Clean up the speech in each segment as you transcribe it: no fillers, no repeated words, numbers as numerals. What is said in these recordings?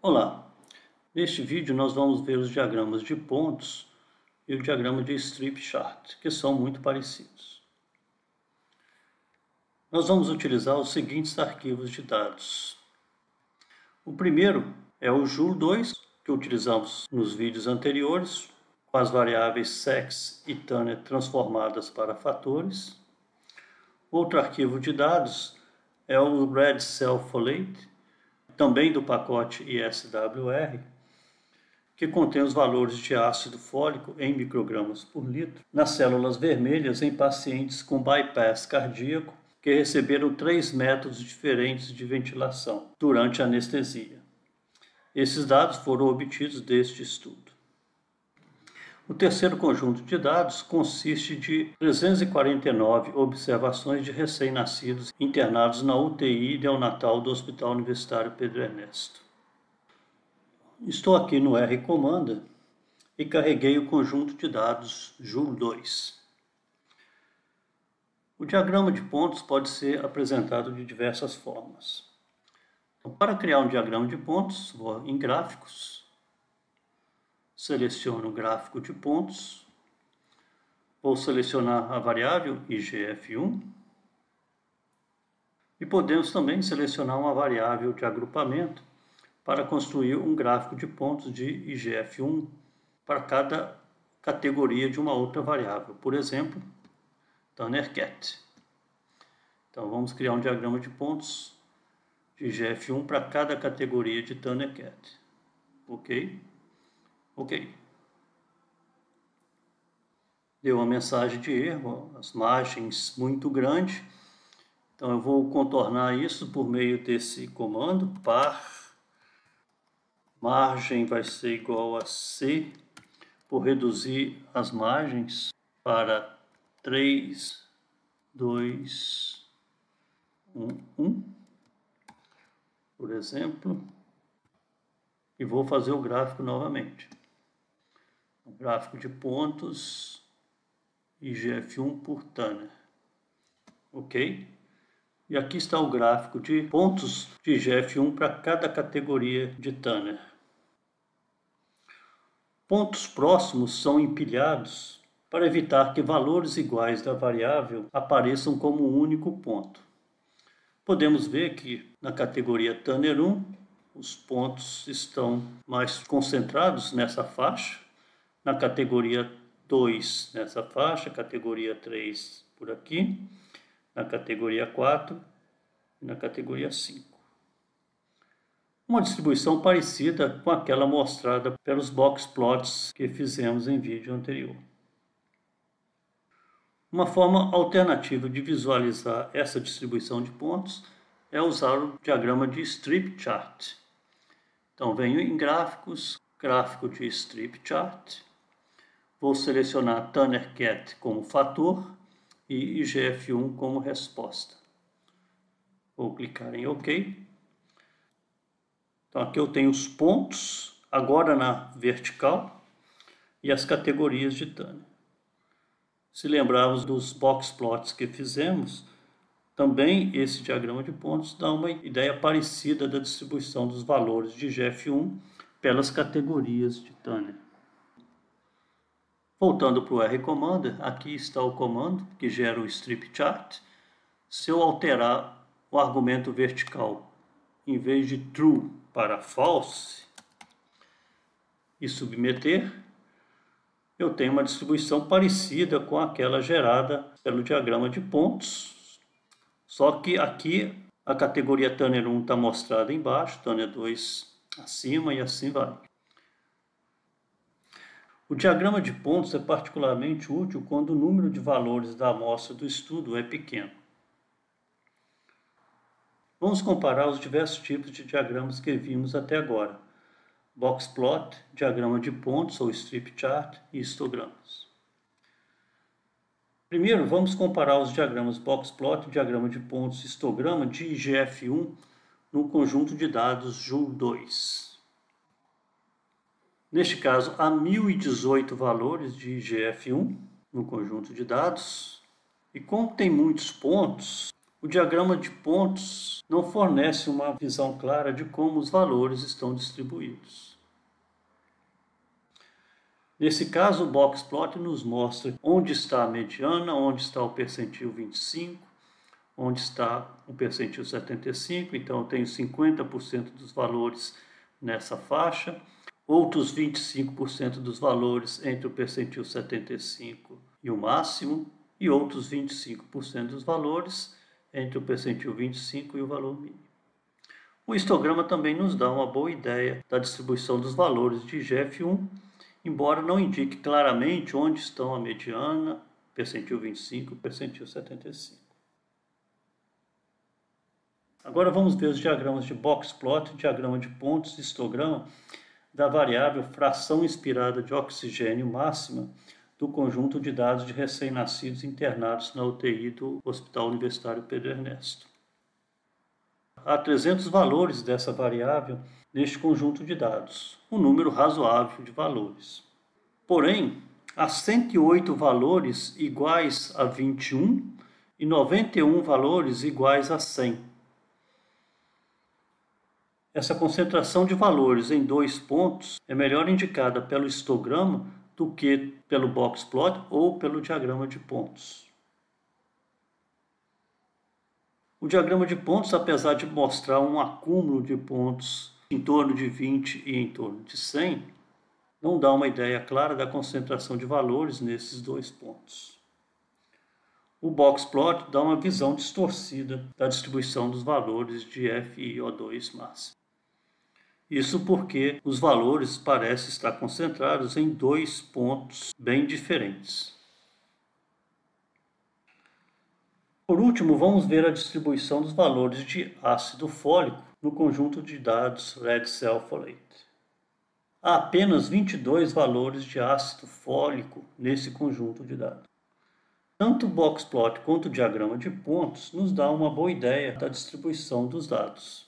Olá, neste vídeo nós vamos ver os diagramas de pontos e o diagrama de strip chart, que são muito parecidos. Nós vamos utilizar os seguintes arquivos de dados. O primeiro é o JUL2, que utilizamos nos vídeos anteriores, com as variáveis sex e Tanner transformadas para fatores. Outro arquivo de dados é o Red Cell Folate, também do pacote ISWR, que contém os valores de ácido fólico em microgramas por litro nas células vermelhas em pacientes com bypass cardíaco que receberam 3 métodos diferentes de ventilação durante a anestesia. Esses dados foram obtidos deste estudo. O terceiro conjunto de dados consiste de 349 observações de recém-nascidos internados na UTI neonatal do Hospital Universitário Pedro Ernesto. Estou aqui no R Comanda e carreguei o conjunto de dados JUL2. O diagrama de pontos pode ser apresentado de diversas formas. Então, para criar um diagrama de pontos, vou em Gráficos, seleciono o gráfico de pontos, vou selecionar a variável IGF1 e podemos também selecionar uma variável de agrupamento para construir um gráfico de pontos de IGF1 para cada categoria de uma outra variável, por exemplo, Tanner Cat. Então vamos criar um diagrama de pontos de IGF1 para cada categoria de Tanner Cat. Ok? Ok. Deu uma mensagem de erro, as margens muito grandes. Então eu vou contornar isso por meio desse comando, par. Margem vai ser igual a C, por reduzir as margens para 3, 2, 1, por exemplo. E vou fazer o gráfico novamente. O gráfico de pontos IGF1 por Tanner. Ok? E aqui está o gráfico de pontos de IGF1 para cada categoria de Tanner. Pontos próximos são empilhados para evitar que valores iguais da variável apareçam como um único ponto. Podemos ver que na categoria Tanner 1, os pontos estão mais concentrados nessa faixa. Na categoria 2, nessa faixa, categoria 3 por aqui, na categoria 4 e na categoria 5. Uma distribuição parecida com aquela mostrada pelos box plots que fizemos em vídeo anterior. Uma forma alternativa de visualizar essa distribuição de pontos é usar o diagrama de strip chart. Então venho em Gráficos, Gráfico de strip chart. Vou selecionar Tanner Cat como fator e IGF1 como resposta. Vou clicar em OK. Então aqui eu tenho os pontos, agora na vertical, e as categorias de Tanner. Se lembrarmos dos box plots que fizemos, também esse diagrama de pontos dá uma ideia parecida da distribuição dos valores de IGF1 pelas categorias de Tanner. Voltando para o R Commander, aqui está o comando que gera o strip chart. Se eu alterar o argumento vertical, em vez de true para false, e submeter, eu tenho uma distribuição parecida com aquela gerada pelo diagrama de pontos, só que aqui a categoria Tanner 1 está mostrada embaixo, Tanner 2 acima e assim vai. O diagrama de pontos é particularmente útil quando o número de valores da amostra do estudo é pequeno. Vamos comparar os diversos tipos de diagramas que vimos até agora: box plot, diagrama de pontos ou strip chart e histogramas. Primeiro, vamos comparar os diagramas box plot, diagrama de pontos e histograma de IGF1 no conjunto de dados JUL2. Neste caso, há 1018 valores de IGF1 no conjunto de dados. E como tem muitos pontos, O diagrama de pontos não fornece uma visão clara de como os valores estão distribuídos. Nesse caso, o boxplot nos mostra onde está a mediana, onde está o percentil 25, onde está o percentil 75, então eu tenho 50% dos valores nessa faixa, outros 25% dos valores entre o percentil 75 e o máximo, e outros 25% dos valores entre o percentil 25 e o valor mínimo. O histograma também nos dá uma boa ideia da distribuição dos valores de IGF-1, embora não indique claramente onde estão a mediana, percentil 25 e percentil 75. Agora vamos ver os diagramas de boxplot, diagrama de pontos e histograma da variável fração inspirada de oxigênio máxima do conjunto de dados de recém-nascidos internados na UTI do Hospital Universitário Pedro Ernesto. Há 300 valores dessa variável neste conjunto de dados, um número razoável de valores. Porém, há 108 valores iguais a 21 e 91 valores iguais a 100. Essa concentração de valores em 2 pontos é melhor indicada pelo histograma do que pelo boxplot ou pelo diagrama de pontos. O diagrama de pontos, apesar de mostrar um acúmulo de pontos em torno de 20 e em torno de 100, não dá uma ideia clara da concentração de valores nesses 2 pontos. O boxplot dá uma visão distorcida da distribuição dos valores de FiO2 máximo. Isso porque os valores parecem estar concentrados em 2 pontos bem diferentes. Por último, vamos ver a distribuição dos valores de ácido fólico no conjunto de dados Red Cell Folate. Há apenas 22 valores de ácido fólico nesse conjunto de dados. Tanto o boxplot quanto o diagrama de pontos nos dá uma boa ideia da distribuição dos dados.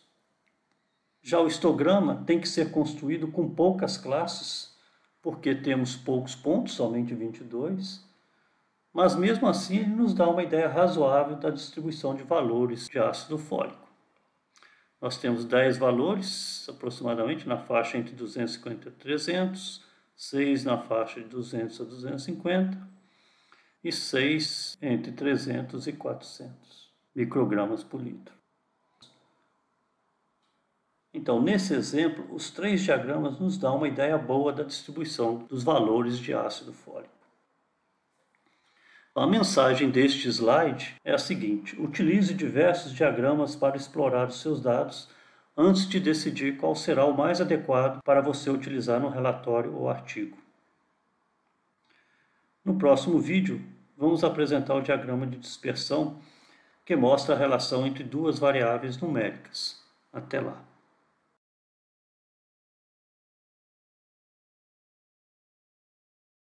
Já o histograma tem que ser construído com poucas classes, porque temos poucos pontos, somente 22, mas mesmo assim ele nos dá uma ideia razoável da distribuição de valores de ácido fólico. Nós temos 10 valores, aproximadamente, na faixa entre 250 e 300, 6 na faixa de 200 a 250 e 6 entre 300 e 400 microgramas por litro. Então, nesse exemplo, os 3 diagramas nos dão uma ideia boa da distribuição dos valores de ácido fólico. A mensagem deste slide é a seguinte: utilize diversos diagramas para explorar os seus dados antes de decidir qual será o mais adequado para você utilizar no relatório ou artigo. No próximo vídeo, vamos apresentar o diagrama de dispersão que mostra a relação entre 2 variáveis numéricas. Até lá!